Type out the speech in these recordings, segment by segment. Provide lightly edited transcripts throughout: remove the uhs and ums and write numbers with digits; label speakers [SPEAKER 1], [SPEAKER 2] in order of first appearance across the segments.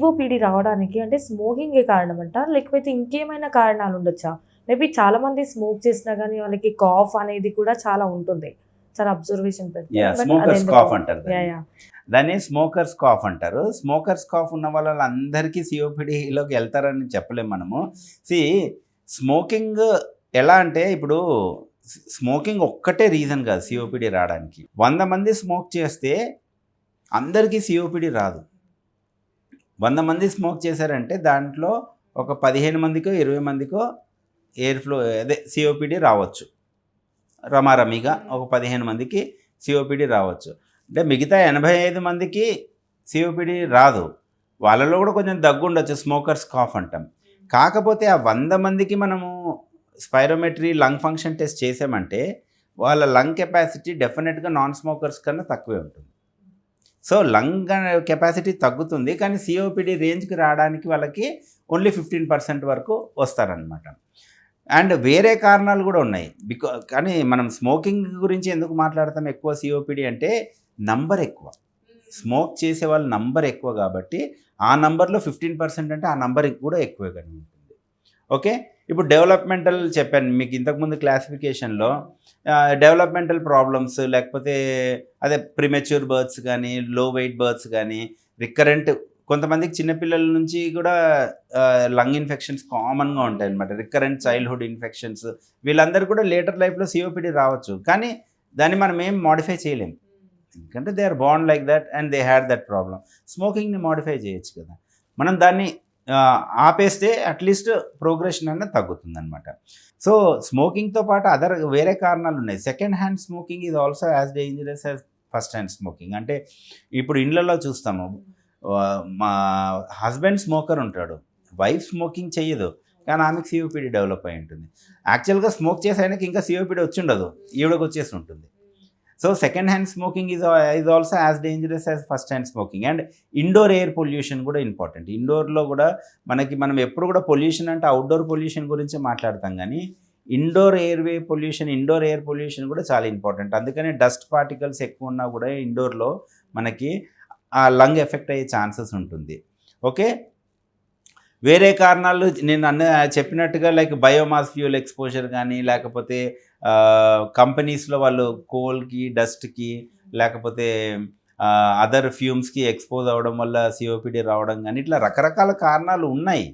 [SPEAKER 1] COPD రావడానికి అంటే స్మోకింగే కారణమంటారా? లేకపోతే ఇంకేమైనా కారణాలు ఉండొచ్చా? మేబీ చాలామంది స్మోక్ చేసినా గానీ వాళ్ళకి కాఫ్ అనేది కూడా చాలా ఉంటుంది. చాలా అబ్జర్వేషన్ పెడితే. బట్
[SPEAKER 2] స్మోకర్స్
[SPEAKER 1] అదెందుకు?
[SPEAKER 2] కాఫ్ అంటారు దాన్ని.
[SPEAKER 1] యాహ్!
[SPEAKER 2] దాన్ని స్మోకర్స్ కాఫ్ అంటారు. స్మోకర్స్ కాఫ్ ఉన్న వాళ్ళందరికీ సిఓపిడిలోకి వెళ్తారని చెప్పలేము మనము. సీ స్మోకింగ్ ఎలా అంటే ఇప్పుడు స్మోకింగ్ ఒక్కటే రీజన్ కాదు సిఓపిడి రావడానికి. 100 మంది స్మోక్ చేస్తే అందరికీ సిఓపిడి రాదు. 100 మంది స్మోక్ చేశారంటే దాంట్లో ఒక 15 మందికో 20 మందికో ఎయిర్ ఫ్లో అదే సిఓపిడి రావచ్చు. రమారమిగా ఒక 15 మందికి సిఓపిడి రావచ్చు. అంటే మిగతా 85 మందికి సిఓపిడి రాదు. వాళ్ళలో కూడా కొంచెం దగ్గు ఉండొచ్చు, స్మోకర్స్ కాఫ్ అంటాం. కాకపోతే ఆ 100 మందికి మనము స్పైరోమెట్రీ లంగ్ ఫంక్షన్ టెస్ట్ చేసామంటే వాళ్ళ లంగ్ కెపాసిటీ డెఫినెట్గా నాన్ స్మోకర్స్ కన్నా తక్కువే ఉంటుంది. సో లంగ్ కెపాసిటీ తగ్గుతుంది, కానీ సిఓపిడి రేంజ్కి రావడానికి వాళ్ళకి ఓన్లీ 15% వరకు వస్తారనమాట. అండ్ వేరే కారణాలు కూడా ఉన్నాయి. కానీ మనం స్మోకింగ్ గురించి ఎందుకు మాట్లాడతాం ఎక్కువ సిఓపిడి అంటే నంబర్ ఎక్కువ. స్మోక్ చేసే వాళ్ళ నంబర్ ఎక్కువ కాబట్టి ఆ నంబర్లో 15% అంటే ఆ నంబర్ కూడా ఎక్కువగానే ఉంటుంది. ఓకే, ఇప్పుడు డెవలప్మెంటల్ చెప్పాను మీకు ఇంతకుముందు క్లాసిఫికేషన్లో. డెవలప్మెంటల్ ప్రాబ్లమ్స్ లేకపోతే అదే ప్రిమెచ్యూర్ బర్త్స్ కానీ, లో వెయిట్ బర్త్స్ కానీ, రికరెంట్ కొంతమందికి చిన్నపిల్లల నుంచి కూడా లంగ్ ఇన్ఫెక్షన్స్ కామన్గా ఉంటాయి అన్నమాట. రికరెంట్ చైల్డ్హుడ్ ఇన్ఫెక్షన్స్, వీళ్ళందరూ కూడా లేటర్ లైఫ్లో సిఓపిడి రావచ్చు. కానీ దాన్ని మనం ఏం మాడిఫై చేయలేం, ఎందుకంటే they are born like that and they had that problem. స్మోకింగ్ని మాడిఫై చేయొచ్చు కదా, మనం దాన్ని ఆపేస్తే అట్లీస్ట్ ప్రోగ్రెషన్ అన్నది తగ్గుతుంది అనమాట. సో స్మోకింగ్తో పాటు వేరే కారణాలు ఉన్నాయి. Second hand smoking is also as dangerous as first hand smoking. అంటే ఇప్పుడు ఇళ్ళల్లో చూస్తాము, మా హస్బెండ్ స్మోకర్ ఉంటాడు, వైఫ్ స్మోకింగ్ చెయ్యదు, కానీ ఆమెకు సిఓపిడి డెవలప్ అయి ఉంటుంది. యాక్చువల్గా స్మోక్ చేసే ఆయనకి ఇంకా సిఓపిడి వచ్చి ఉండదు, ఈవిడకి వచ్చేసి ఉంటుంది. So second hand smoking is also as dangerous as first hand smoking. And indoor air pollution కూడా ఇంపార్టెంట్. ఇండోర్లో కూడా మనం ఎప్పుడు కూడా పొల్యూషన్ అంటే అవుట్డోర్ పొల్యూషన్ గురించి మాట్లాడతాం, కానీ ఇండోర్ ఎయిర్ పొల్యూషన్ కూడా చాలా ఇంపార్టెంట్. అందుకనే డస్ట్ పార్టికల్స్ ఎక్కువ ఉన్నా కూడా ఇండోర్లో మనకి ఆ లంగ్ ఎఫెక్ట్ అయ్యే ఛాన్సెస్ ఉంటుంది. ఓకే, వేరే కారణాలు నేను చెప్పినట్టుగా లైక్ బయోమాస్ ఫ్యూయల్ ఎక్స్పోజర్ కానీ, లేకపోతే కంపెనీస్లో వాళ్ళు కోల్కి, డస్ట్కి, లేకపోతే అదర్ ఫ్యూమ్స్కి ఎక్స్పోజ్ అవ్వడం వల్ల సిఓపిడి రావడం కానీ, ఇట్లా రకరకాల కారణాలు ఉన్నాయి.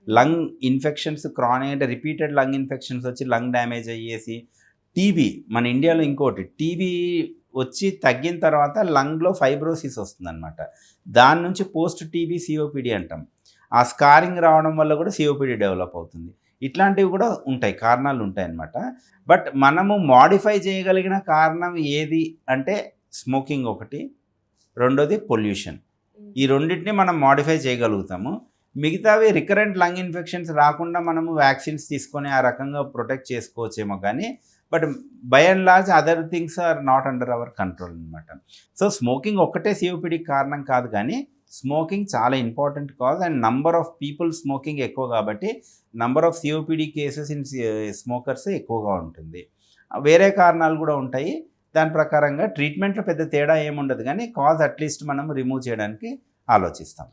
[SPEAKER 2] లంగ్ ఇన్ఫెక్షన్స్, క్రానిక్ అంటే రిపీటెడ్ లంగ్ ఇన్ఫెక్షన్స్ వచ్చి లంగ్ డ్యామేజ్ అయ్యేసి, టీబీ మన ఇండియాలో ఇంకోటి, టీబీ వచ్చి తగ్గిన తర్వాత లంగ్లో ఫైబ్రోసిస్ వస్తుందన్నమాట. దాని నుంచి పోస్ట్ టీబీ సిఓపిడి అంటాం. ఆ స్కారింగ్ రావడం వల్ల కూడా సిఓపిడి డెవలప్ అవుతుంది. ఇట్లాంటివి కూడా ఉంటాయి, కారణాలు ఉంటాయి అన్నమాట. బట్ మనము మాడిఫై చేయగలిగిన కారణం ఏది అంటే స్మోకింగ్ ఒకటి, రెండోది పొల్యూషన్. ఈ రెండింటిని మనం మాడిఫై చేయగలుగుతాము. మిగతావి రికరెంట్ లంగ్ ఇన్ఫెక్షన్స్ రాకుండా మనము వ్యాక్సిన్స్ తీసుకొని ఆ రకంగా ప్రొటెక్ట్ చేసుకోవచ్చేమో, కానీ but by and large other things are not under our control అనమాట. సో స్మోకింగ్ ఒక్కటే సిఓపిడికి కారణం కాదు, కానీ స్మోకింగ్ చాలా important cause. And number of people smoking ఎక్కువ కాబట్టి number of COPD cases in smokers ఎక్కువగా ఉంటుంది. వేరే కారణాలు కూడా ఉంటాయి. దాని ప్రకారంగా ట్రీట్మెంట్లో పెద్ద తేడా ఏముండదు, కానీ కాజ్ అట్లీస్ట్ మనం రిమూవ్ చేయడానికి ఆలోచిస్తాం.